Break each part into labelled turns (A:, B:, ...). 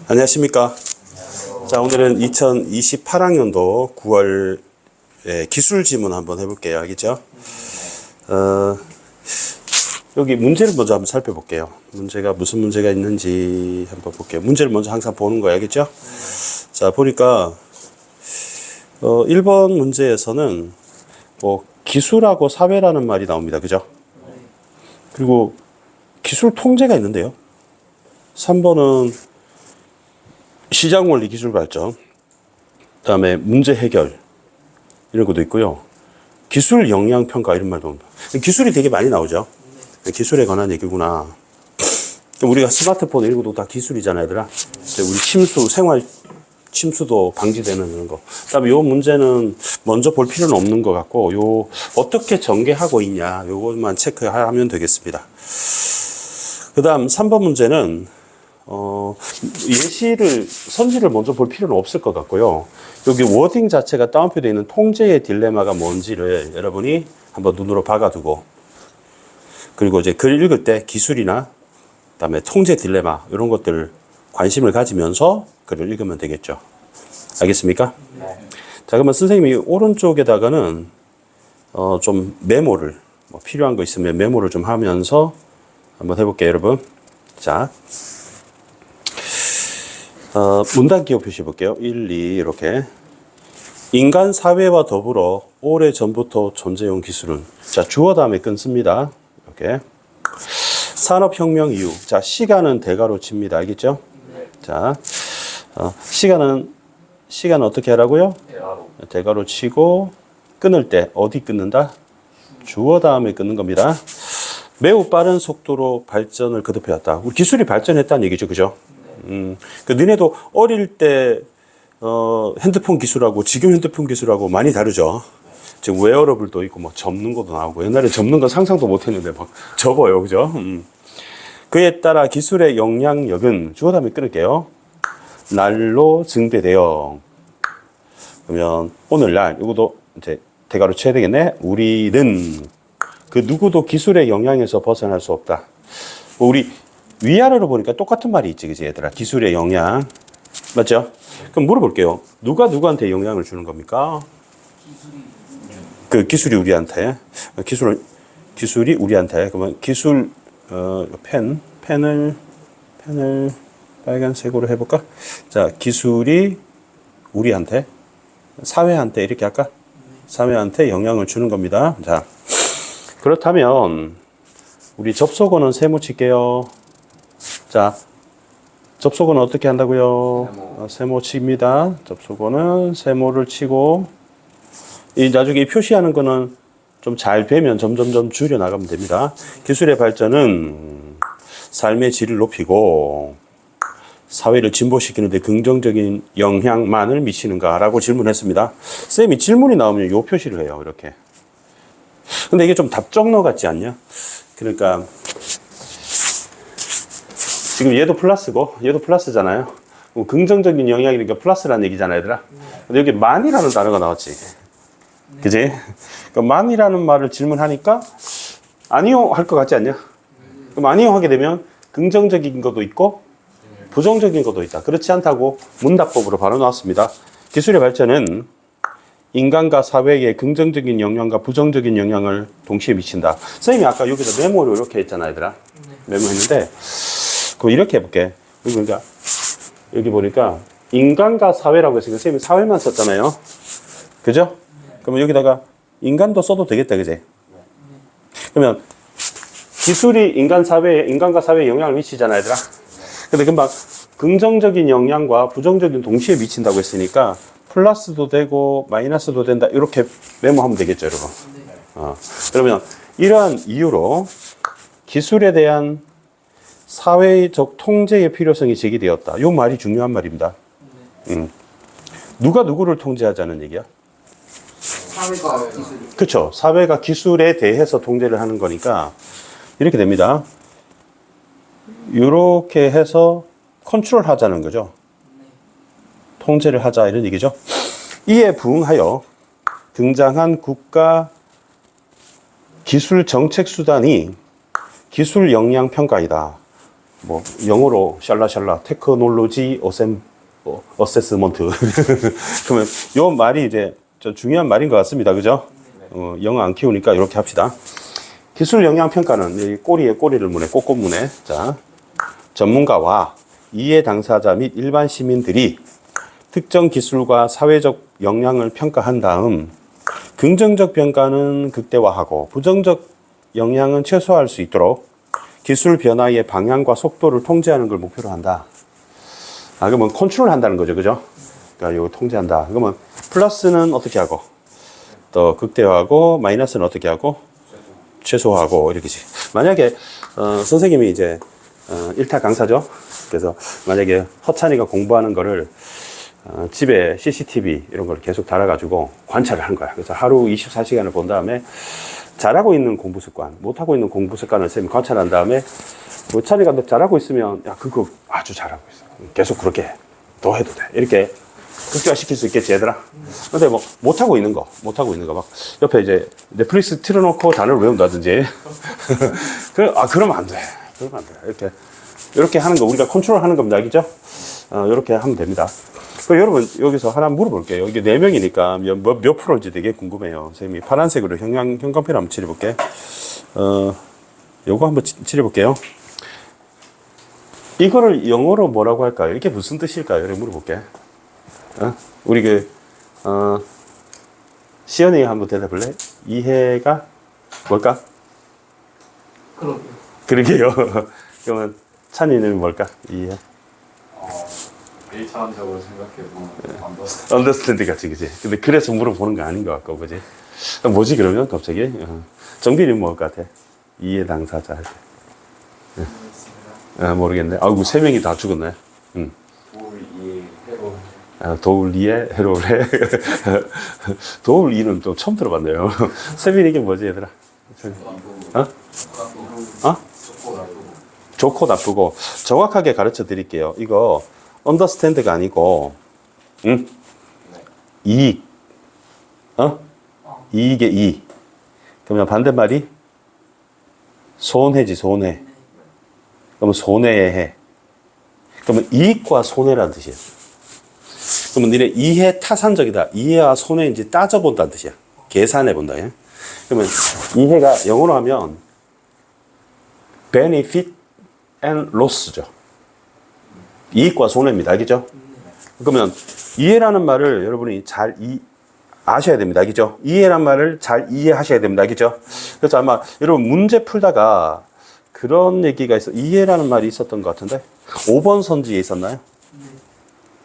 A: 안녕하십니까. 자, 오늘은 2028학년도 9월 기술 지문 한번 해볼게요. 알겠죠? 여기 문제를 먼저 한번 살펴볼게요. 문제가 무슨 문제가 있는지 한번 볼게요. 문제를 먼저 항상 보는 거예요. 알겠죠? 자, 보니까 1번 문제에서는 뭐 기술하고 사회라는 말이 나옵니다. 그죠? 그리고 기술 통제가 있는데요. 3번은 시장 원리 기술 발전, 그다음에 문제 해결 이런 것도 있고요. 기술 역량 평가 이런 말도 옵니다. 기술이 되게 많이 나오죠. 기술에 관한 얘기구나. 우리가 스마트폰 이런 것도 다 기술이잖아요, 얘들아. 우리 생활 침수도 방지되는 그런 거. 그다음에 요 문제는 먼저 볼 필요는 없는 것 같고, 요 어떻게 전개하고 있냐, 요것만 체크하면 되겠습니다. 그다음 3번 문제는 선지를 먼저 볼 필요는 없을 것 같고요. 여기 워딩 자체가 다운표되어 있는 통제의 딜레마가 뭔지를 여러분이 한번 눈으로 박아두고, 그리고 이제 글 읽을 때 기술이나 그다음에 통제 딜레마 이런 것들 관심을 가지면서 글을 읽으면 되겠죠. 알겠습니까? 네. 자, 그러면 선생님이 오른쪽에다가는 좀 메모를 필요한 거 있으면 메모를 좀 하면서 한번 해볼게요, 여러분. 자. 문단 기호 표시해 볼게요. 1, 2 이렇게. 인간 사회와 더불어 오래전부터 존재해온 기술은, 자, 주어 다음에 끊습니다. 이렇게. 산업혁명 이후, 자, 시간은 대가로 칩니다. 알겠죠? 네. 자, 시간은 어떻게 하라고요? 대가로 치고, 끊을 때 어디 끊는다? 주어 다음에 끊는 겁니다. 매우 빠른 속도로 발전을 거듭해왔다. 우리 기술이 발전했다는 얘기죠. 그죠? 너네도 어릴 때 핸드폰 기술하고 지금 핸드폰 기술하고 많이 다르죠. 지금 웨어러블도 있고 막 접는 것도 나오고, 옛날에 접는 건 상상도 못했는데 막 접어요. 그죠? 그에 따라 기술의 영향력은 주어 다음에 끊을게요. 날로 증대되어. 그러면 오늘날 이것도 이제 대가로 쳐야 되겠네. 우리는 그 누구도 기술의 영향에서 벗어날 수 없다. 우리 위아래로 보니까 똑같은 말이 있지, 그지, 얘들아? 기술의 영향. 맞죠? 그럼 물어볼게요. 누가 누구한테 영향을 주는 겁니까? 그 기술이 우리한테. 기술이 우리한테. 그러면 기술, 펜을 빨간색으로 해볼까? 자, 기술이 우리한테, 사회한테 이렇게 할까? 사회한테 영향을 주는 겁니다. 자, 그렇다면, 우리 접속어는 세모 칠게요. 자, 접속어는 어떻게 한다고요? 세모 칩니다. 접속어는 세모를 치고, 나중에 표시하는 거는 좀 잘 되면 점점점 줄여 나가면 됩니다. 기술의 발전은 삶의 질을 높이고 사회를 진보시키는 데 긍정적인 영향만을 미치는가라고 질문했습니다. 쌤이 질문이 나오면 요 표시를 해요. 이렇게. 근데 이게 좀 답정너 같지 않냐? 그러니까 지금 얘도 플러스고 얘도 플러스잖아요. 긍정적인 영향이니까 플러스라는 얘기잖아, 얘들아. 근데 여기 만이라는 단어가 나왔지. 그지? 그러니까 만이라는 말을 질문하니까 아니요 할 것 같지 않냐? 그럼 아니요 하게 되면 긍정적인 것도 있고 부정적인 것도 있다. 그렇지 않다고 문답법으로 바로 나왔습니다. 기술의 발전은 인간과 사회에 긍정적인 영향과 부정적인 영향을 동시에 미친다. 선생님이 아까 여기서 메모를 이렇게 했잖아, 얘들아. 메모했는데 그럼 이렇게 해볼게. 그러니까 여기 보니까 인간과 사회라고 했으니까 선생님이 사회만 썼잖아요. 그죠? 그러면 여기다가 인간도 써도 되겠다, 그지? 그러면 기술이 인간과 사회에 영향을 미치잖아, 얘들아. 근데 금방 긍정적인 영향과 부정적인 동시에 미친다고 했으니까 플러스도 되고 마이너스도 된다. 이렇게 메모하면 되겠죠, 여러분. 그러면 이러한 이유로 기술에 대한 사회적 통제의 필요성이 제기되었다. 이 말이 중요한 말입니다. 누가 누구를 통제하자는 얘기야? 사회가 기술. 그렇죠. 사회가 기술에 대해서 통제를 하는 거니까 이렇게 됩니다. 이렇게 해서 컨트롤 하자는 거죠. 통제를 하자 이런 얘기죠. 이에 부응하여 등장한 국가 기술 정책 수단이 기술 역량 평가이다. 뭐 영어로 샬라샬라 테크놀로지 어세스먼트 그러면 요 말이 이제 좀 중요한 말인 것 같습니다. 그죠? 영어 안 키우니까 이렇게 합시다. 기술 영향 평가는 이 꼬리에 꼬리를 무네, 꼬꼬무네. 자, 전문가와 이해 당사자 및 일반 시민들이 특정 기술과 사회적 영향을 평가한 다음 긍정적 평가는 극대화하고 부정적 영향은 최소화할 수 있도록 기술 변화의 방향과 속도를 통제하는 걸 목표로 한다. 아, 그러면 컨트롤 한다는 거죠. 그죠? 그러니까 이거 통제한다. 그러면 플러스는 어떻게 하고 또 극대화하고 마이너스는 어떻게 하고 최소화하고 이렇게지. 만약에 선생님이 이제 일타 강사죠. 그래서 만약에 허찬이가 공부하는 거를 집에 CCTV 이런 걸 계속 달아가지고 관찰을 하는 거야. 그래서 하루 24시간을 본 다음에 잘하고 있는 공부 습관, 못하고 있는 공부 습관을 쌤이 관찰한 다음에 허찬이가 너 잘하고 있으면 야 그거 아주 잘하고 있어. 계속 그렇게 해. 더 해도 돼. 이렇게 극대화시킬 수 있겠지 얘들아. 근데 뭐 못하고 있는 거 막 옆에 이제 넷플릭스 틀어놓고 단어를 외운다든지 그러면 안 돼. 그러면 안 돼. 이렇게 하는 거 우리가 컨트롤 하는 겁니다. 알겠죠? 이렇게 하면 됩니다. 그럼 여러분 여기서 하나 물어볼게요. 이게 4명이니까 몇 프로인지 되게 궁금해요. 선생님이 파란색으로 형광펜 한번 칠해볼게. 요거 한번 칠해볼게요. 이거를 영어로 뭐라고 할까요? 이게 무슨 뜻일까요? 이렇게 물어볼게. 우리 시연이 한번 대답할래? 이해가 뭘까? 그러게요. 그러면 찬이는 뭘까? 이해?
B: 1차원적으로 생각해보면
A: 언더스탠드 같이, 그지? 근데 그래서 물어보는 거 아닌 것 같고, 그지? 뭐지, 그러면 갑자기? 정빈이는 뭘 것 같아? 이해 당사자 할 때. 모르겠네. 아이고, 3명이 다 죽었네.
B: 도울, 이해, 해로.
A: 도울, 이해, 해로래. 도울, 이는 또 처음 들어봤네요. 세빈이 이게 뭐지, 얘들아? 좋고 나쁘고. 정확하게 가르쳐 드릴게요. 이거, understand가 아니고, 이익. 이익의 이. 그러면 반대말이 손해지, 손해. 그러면 손해의 해. 그러면 이익과 손해라는 뜻이에요. 그러면 니네 이해 타산적이다. 이해와 손해인지 따져본다는 뜻이야. 계산해본다. 예? 그러면 이해가 영어로 하면 benefit and loss죠. 이익과 손해입니다. 알겠죠? 그러면 이해라는 말을 여러분이 잘 아셔야 됩니다. 알겠죠? 이해라는 말을 잘 이해하셔야 됩니다. 알겠죠? 그래서 아마 여러분 문제 풀다가 그런 얘기가 이해라는 말이 있었던 것 같은데 5번 선지에 있었나요?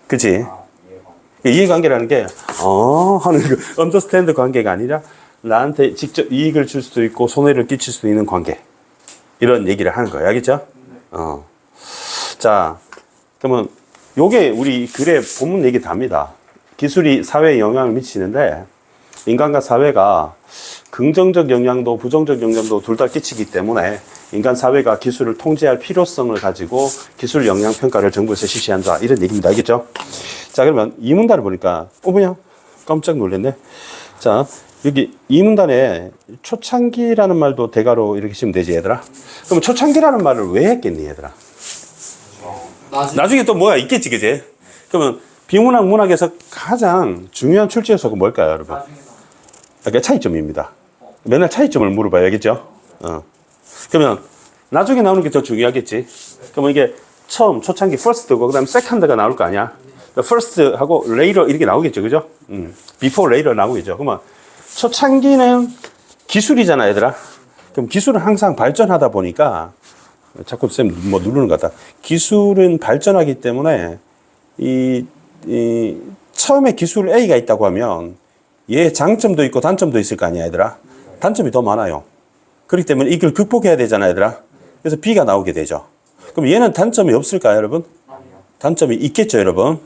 A: 그치? 이해관계라는 게 하는 그 understand 관계가 아니라 나한테 직접 이익을 줄 수도 있고 손해를 끼칠 수도 있는 관계. 이런 얘기를 하는 거예요. 알겠죠? 자, 그러면 요게 우리 글의 본문 얘기 답니다. 기술이 사회에 영향을 미치는데 인간과 사회가 긍정적 영향도 부정적 영향도 둘 다 끼치기 때문에 인간 사회가 기술을 통제할 필요성을 가지고 기술 영향 평가를 정부에서 실시한다. 이런 얘기입니다. 알겠죠? 자, 그러면 이 문단을 보니까 뭐야? 깜짝 놀랐네. 자, 여기 이 문단에 초창기라는 말도 대가로 이렇게 쓰면 되지, 얘들아. 그럼 초창기라는 말을 왜 했겠니, 얘들아? 나중에 또 뭐가 있겠지, 그지? 그러면 비문학 문학에서 가장 중요한 출제 요소가 뭘까요, 여러분? 그러니까 차이점입니다. 맨날 차이점을 물어봐야겠죠? 그러면 나중에 나오는 게 더 중요하겠지? 그러면 이게 처음 초창기 first고 그다음 second가 나올 거 아니야? first하고 later 이렇게 나오겠죠, 그죠? before later 나오겠죠. 그러면 초창기는 기술이잖아, 얘들아. 그럼 기술은 항상 발전하다 보니까 자꾸 쌤 뭐 누르는 것 같다. 기술은 발전하기 때문에 처음에 기술 A가 있다고 하면 얘 장점도 있고 단점도 있을 거 아니야, 얘들아. 단점이 더 많아요. 그렇기 때문에 이걸 극복해야 되잖아, 얘들아. 그래서 B가 나오게 되죠. 그럼 얘는 단점이 없을까요, 여러분? 단점이 있겠죠, 여러분.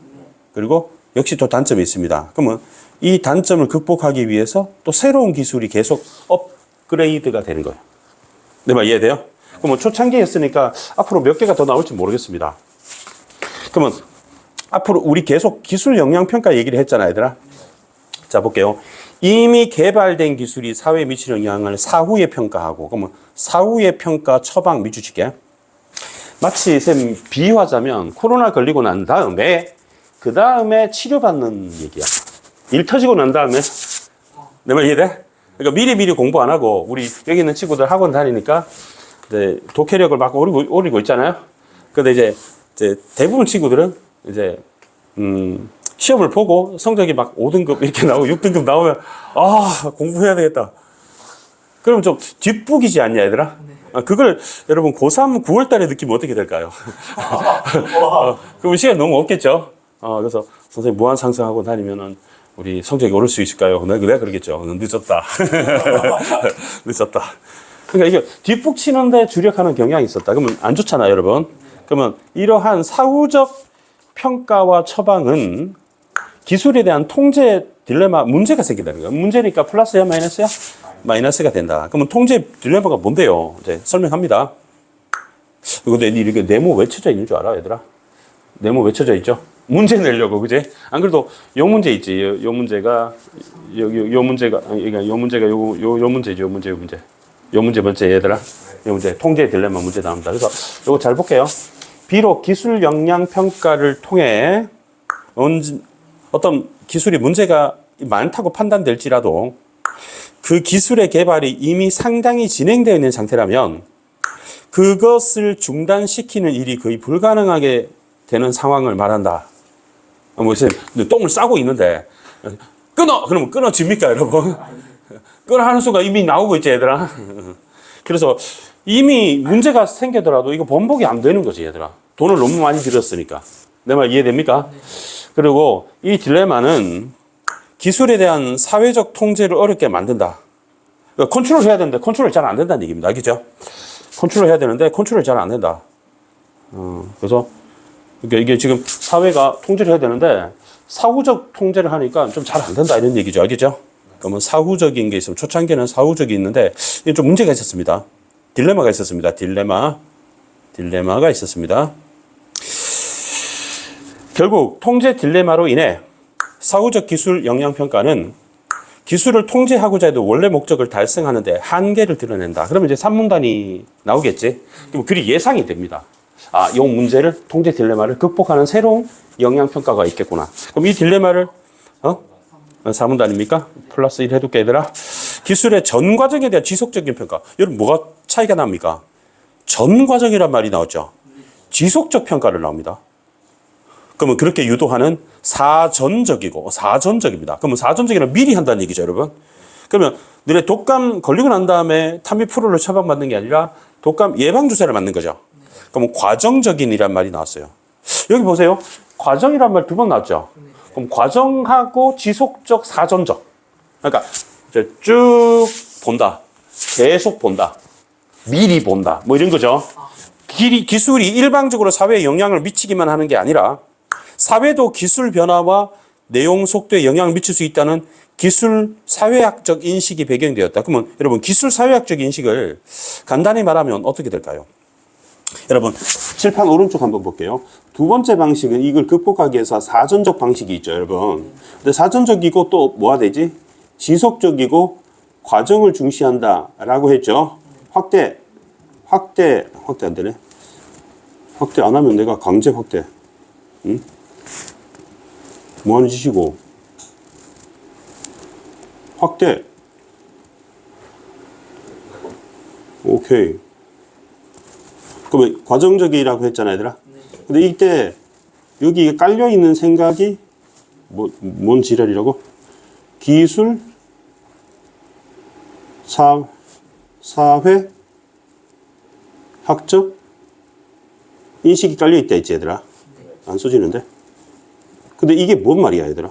A: 그리고 역시 또 단점이 있습니다. 그러면 이 단점을 극복하기 위해서 또 새로운 기술이 계속 업그레이드가 되는 거예요. 내 말 이해돼요? 그러면 초창기였으니까 앞으로 몇 개가 더 나올지 모르겠습니다. 그러면 앞으로 우리 계속 기술 영향 평가 얘기를 했잖아요, 얘들아. 자, 볼게요. 이미 개발된 기술이 사회에 미치는 영향을 사후에 평가하고, 그러면 사후에 평가 처방 밑줄칠게. 마치 쌤 비유하자면 코로나 걸리고 난 다음에 그 다음에 치료받는 얘기야. 일 터지고 난 다음에 내 말 이해돼? 그러니까 미리 공부 안 하고 우리 여기 있는 친구들 학원 다니니까 이제 독해력을 막 오리고 있잖아요. 근데 이제 대부분 친구들은 이제 시험을 보고 성적이 막 5등급 이렇게 나오고 6등급 나오면 아 공부해야 되겠다. 그럼 좀 뒷북이지 않냐 얘들아? 그걸 여러분 고3 9월 달에 느끼면 어떻게 될까요? 그럼 시간이 너무 없겠죠? 그래서 선생님 무한 상승하고 다니면은 우리 성적이 오를 수 있을까요? 내가 그러겠죠. 늦었다. 늦었다. 그러니까 이게 뒷북 치는데 주력하는 경향이 있었다. 그러면 안 좋잖아요, 여러분. 그러면 이러한 사후적 평가와 처방은 기술에 대한 통제 딜레마, 문제가 생긴다는 거예요. 문제니까 플러스야, 마이너스야? 마이너스가 된다. 그러면 통제 딜레마가 뭔데요? 이제 설명합니다. 근데 이렇게 네모 외쳐져 있는 줄 알아, 얘들아? 네모 외쳐져 있죠? 문제 내려고, 그지? 안 그래도 요 문제 있지. 요 문제가, 요 문제가, 그러니까 요 문제가 요 문제죠. 요 문제. 요 문제 번째, 얘들아. 요 문제. 통제 딜레마 문제 나옵니다. 그래서 요거 잘 볼게요. 비록 기술 역량 평가를 통해 어떤 기술이 문제가 많다고 판단될지라도 그 기술의 개발이 이미 상당히 진행되어 있는 상태라면 그것을 중단시키는 일이 거의 불가능하게 되는 상황을 말한다. 뭐, 똥을 싸고 있는데, 끊어! 그러면 끊어집니까, 여러분? 끊어 하는 수가 이미 나오고 있지, 얘들아? 그래서 이미 문제가 생기더라도 이거 번복이 안 되는 거지, 얘들아. 돈을 너무 많이 들였으니까. 내 말 이해됩니까? 그리고 이 딜레마는 기술에 대한 사회적 통제를 어렵게 만든다. 그러니까 컨트롤 해야 되는데 컨트롤이 잘 안 된다는 얘기입니다. 알겠죠? 컨트롤 해야 되는데 컨트롤이 잘 안 된다. 그래서 그러니까 이게 지금 사회가 통제를 해야 되는데 사후적 통제를 하니까 좀 잘 안 된다 이런 얘기죠. 알겠죠? 그러면 사후적인 게 있으면 초창기에는 사후적이 있는데 이게 좀 문제가 있었습니다. 딜레마가 있었습니다. 딜레마가 있었습니다. 결국 통제 딜레마로 인해 사후적 기술 역량 평가는 기술을 통제하고자 해도 원래 목적을 달성하는데 한계를 드러낸다. 그러면 이제 산문단이 나오겠지. 그럼 그리 예상이 됩니다. 아, 이 문제를 통제 딜레마를 극복하는 새로운 역량 평가가 있겠구나. 그럼 이 딜레마를 사문단입니까? 플러스 1 해둘게 얘들아. 기술의 전 과정에 대한 지속적인 평가. 여러분 뭐가 차이가 납니까? 전 과정이란 말이 나왔죠. 지속적 평가를 나옵니다. 그러면 그렇게 유도하는 사전적입니다. 그러면 사전적이란 미리 한다는 얘기죠, 여러분. 그러면 너네 독감 걸리고 난 다음에 타미프루를 처방받는 게 아니라 독감 예방주사를 맞는 거죠. 그럼 과정적인이란 말이 나왔어요. 여기 보세요. 과정이란 말 2번 나왔죠. 그럼 과정하고 지속적, 사전적. 그러니까 이제 쭉 본다. 계속 본다. 미리 본다. 뭐 이런 거죠. 기술이 일방적으로 사회에 영향을 미치기만 하는 게 아니라 사회도 기술 변화와 내용 속도에 영향을 미칠 수 있다는 기술 사회학적 인식이 배경이 되었다. 그러면 여러분 기술 사회학적 인식을 간단히 말하면 어떻게 될까요? 여러분 칠판 오른쪽 한번 볼게요. 2번째 방식은 이걸 극복하기 위해서 사전적 방식이 있죠, 여러분. 근데 사전적이고 또 뭐가 되지? 지속적이고 과정을 중시한다라고 했죠. 확대 안 되네. 확대 안 하면 내가 강제 확대. 응? 뭐 하는 짓이고. 확대. 오케이. 그러면 과정적이라고 했잖아, 얘들아. 근데 이때 여기 깔려 있는 생각이 뭔 지랄이라고? 기술, 사회, 학적 인식이 깔려 있다 했지, 얘들아. 안 써지는데? 근데 이게 뭔 말이야, 얘들아?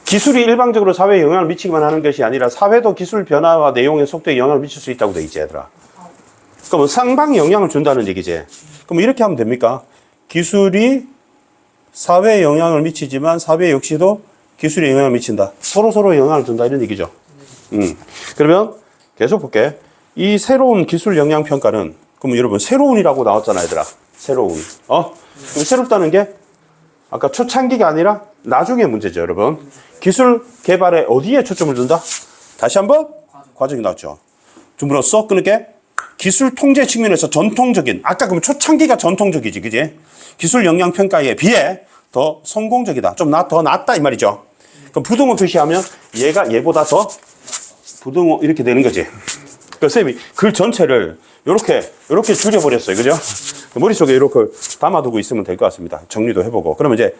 A: 기술이 일방적으로 사회에 영향을 미치기만 하는 것이 아니라 사회도 기술 변화와 내용의 속도에 영향을 미칠 수 있다고 돼 있지, 얘들아. 그러면 상방에 영향을 준다는 얘기지. 그럼 이렇게 하면 됩니까? 기술이 사회에 영향을 미치지만 사회 역시도 기술에 영향을 미친다. 서로 영향을 준다 이런 얘기죠. 그러면 계속 볼게. 이 새로운 기술 역량 평가는 그럼 여러분 새로운이라고 나왔잖아, 얘들아. 새로운. 그럼 새롭다는 게 아까 초창기가 아니라 나중에 문제죠, 여러분. 기술 개발에 어디에 초점을 둔다? 다시 한번 과정이 나왔죠. 좀 물었어? 끊을게. 기술 통제 측면에서 전통적인, 아까 그러면 초창기가 전통적이지, 그지? 기술 영향 평가에 비해 더 성공적이다. 좀 더 낫다 이 말이죠. 그럼 부등호 표시하면 얘보다 더 부등호 이렇게 되는 거지. 그 쌤이 글 전체를 요렇게 줄여버렸어요. 그죠? 머릿속에 이렇게 담아두고 있으면 될 것 같습니다. 정리도 해보고. 그러면 이제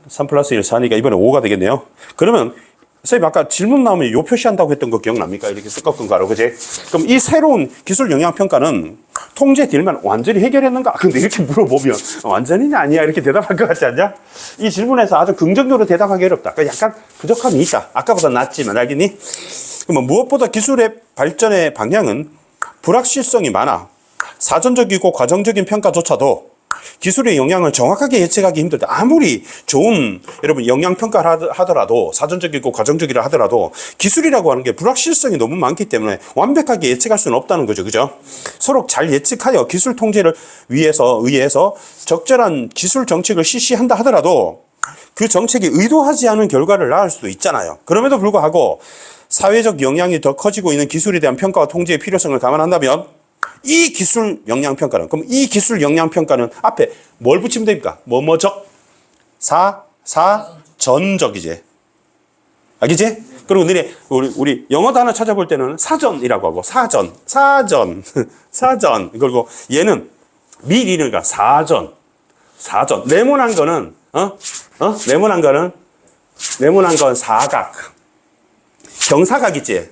A: 3 플러스 1, 4니까 이번에 5가 되겠네요. 그러면 쌤이 아까 질문 나오면 요 표시한다고 했던 거 기억납니까? 이렇게 섞은 거로, 그지? 그럼 이 새로운 기술 영향 평가는 통제 딜만 완전히 해결했는가? 근데 이렇게 물어보면 완전히는 아니야. 이렇게 대답할 것 같지 않냐? 이 질문에서 아주 긍정적으로 대답하기 어렵다. 그러니까 약간 부족함이 있다. 아까보다 낫지만, 알겠니? 그러면 무엇보다 기술의 발전의 방향은 불확실성이 많아. 사전적이고 과정적인 평가조차도 기술의 영향을 정확하게 예측하기 힘들다. 아무리 좋은 여러분 영향평가를 하더라도 사전적이고 과정적이라 하더라도 기술이라고 하는 게 불확실성이 너무 많기 때문에 완벽하게 예측할 수는 없다는 거죠. 그죠? 서로 잘 예측하여 기술 통제를 의해서 적절한 기술 정책을 실시한다 하더라도 그 정책이 의도하지 않은 결과를 낳을 수도 있잖아요. 그럼에도 불구하고 사회적 영향이 더 커지고 있는 기술에 대한 평가와 통제의 필요성을 감안한다면 이 기술 영향 평가는, 그럼 이 기술 영향 평가는 앞에 뭘 붙이면 됩니까? 뭐뭐적? 사전적이지. 알겠지? 그리고 너네 우리 영어 단어 찾아볼 때는 사전이라고 하고 사전. 그리고 얘는 미리니까 사전. 네모난 거는 네모난 건 사각. 경사각 있지?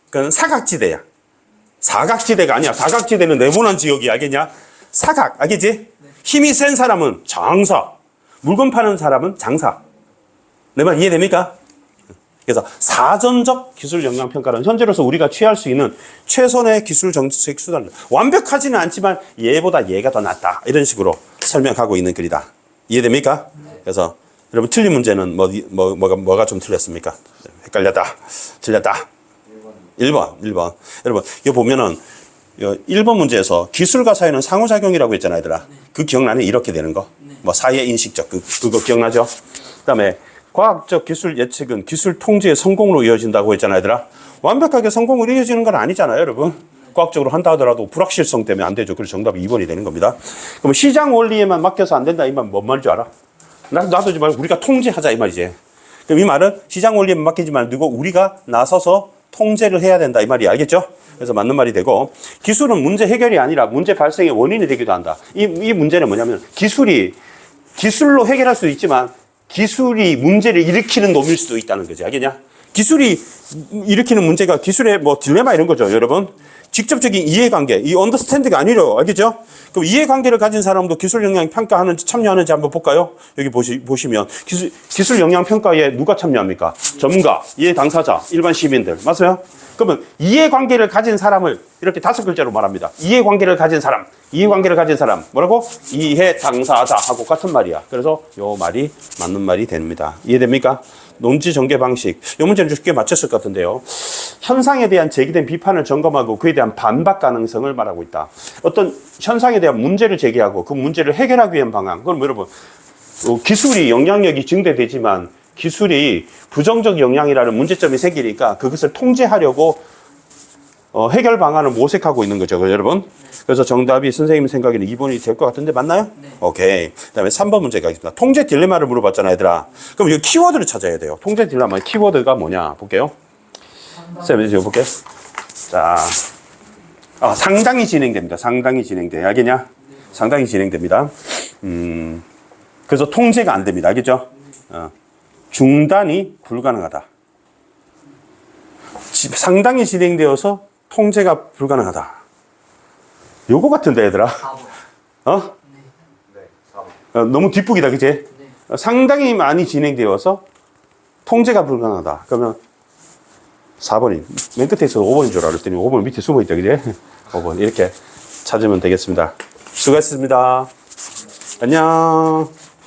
A: 그건 사각지대야. 사각지대가 아니야. 사각지대는 네모난 지역이 알겠냐? 사각, 알겠지? 힘이 센 사람은 장사, 물건 파는 사람은 장사. 내 말 이해됩니까? 그래서 사전적 기술 영향 평가는 현재로서 우리가 취할 수 있는 최선의 기술 정책 수단. 완벽하지는 않지만 얘보다 얘가 더 낫다. 이런 식으로 설명하고 있는 글이다. 이해됩니까? 그래서 여러분 틀린 문제는 뭐가 좀 틀렸습니까? 헷갈렸다. 틀렸다. 1번. 여러분, 이거 보면은, 1번 문제에서 기술과 사회는 상호작용이라고 했잖아요, 얘들아. 그 기억나네? 이렇게 되는 거. 뭐, 사회인식적, 그거 기억나죠? 그 다음에, 과학적 기술 예측은 기술 통제의 성공으로 이어진다고 했잖아요, 얘들아. 완벽하게 성공으로 이어지는 건 아니잖아요, 여러분. 과학적으로 한다 하더라도 불확실성 때문에 안 되죠. 그래서 정답이 2번이 되는 겁니다. 그럼 시장 원리에만 맡겨서 안 된다, 이 말 뭔 말인지 알아? 놔두지 말고 우리가 통제하자, 이 말이지. 그럼 이 말은 시장 원리에만 맡기지 말고 우리가 나서서 통제를 해야 된다 이 말이 알겠죠? 그래서 맞는 말이 되고 기술은 문제 해결이 아니라 문제 발생의 원인이 되기도 한다. 이 문제는 뭐냐면 기술로 해결할 수도 있지만 기술이 문제를 일으키는 놈일 수도 있다는 거지. 알겠냐? 기술이 일으키는 문제가 기술의 뭐 딜레마 이런 거죠, 여러분. 직접적인 이해관계, 이 언더스탠드가 아니래요. 알겠죠? 그럼 이해관계를 가진 사람도 기술 영향 평가하는지 참여하는지 한번 볼까요? 여기 보시면 기술 영향 평가에 누가 참여합니까? 전문가, 이해 당사자, 일반 시민들. 맞아요? 그러면 이해관계를 가진 사람을 이렇게 5글자로 말합니다. 이해관계를 가진 사람. 뭐라고? 이해 당사자하고 같은 말이야. 그래서 요 말이 맞는 말이 됩니다. 이해됩니까? 논지 전개 방식. 이 문제는 쉽게 맞췄을 것 같은데요. 현상에 대한 제기된 비판을 점검하고 그에 대한 반박 가능성을 말하고 있다. 어떤 현상에 대한 문제를 제기하고 그 문제를 해결하기 위한 방안. 그럼 여러분, 기술이 영향력이 증대되지만 기술이 부정적 영향이라는 문제점이 생기니까 그것을 통제하려고 해결 방안을 모색하고 있는 거죠. 여러분. 그래서 정답이 선생님 생각에는 2번이 될 것 같은데 맞나요? 네. 오케이. 그 다음에 3번 문제 가겠습니다. 통제 딜레마를 물어봤잖아요, 얘들아. 그럼 이거 키워드를 찾아야 돼요. 통제 딜레마 키워드가 뭐냐 볼게요. 쌤, 이제 볼게요. 자, 상당히 진행됩니다. 상당히 진행돼. 알겠냐? 네. 상당히 진행됩니다. 그래서 통제가 안 됩니다. 알겠죠? 중단이 불가능하다. 상당히 진행되어서 통제가 불가능하다. 요거 같은데, 얘들아. 4번. 네. 너무 뒷북이다, 그치? 네. 상당히 많이 진행되어서 통제가 불가능하다. 그러면 4번이, 맨 끝에 있어서 5번인 줄 알았더니 5번 밑에 숨어 있다, 그치? 5번. 이렇게 찾으면 되겠습니다. 수고하셨습니다. 안녕.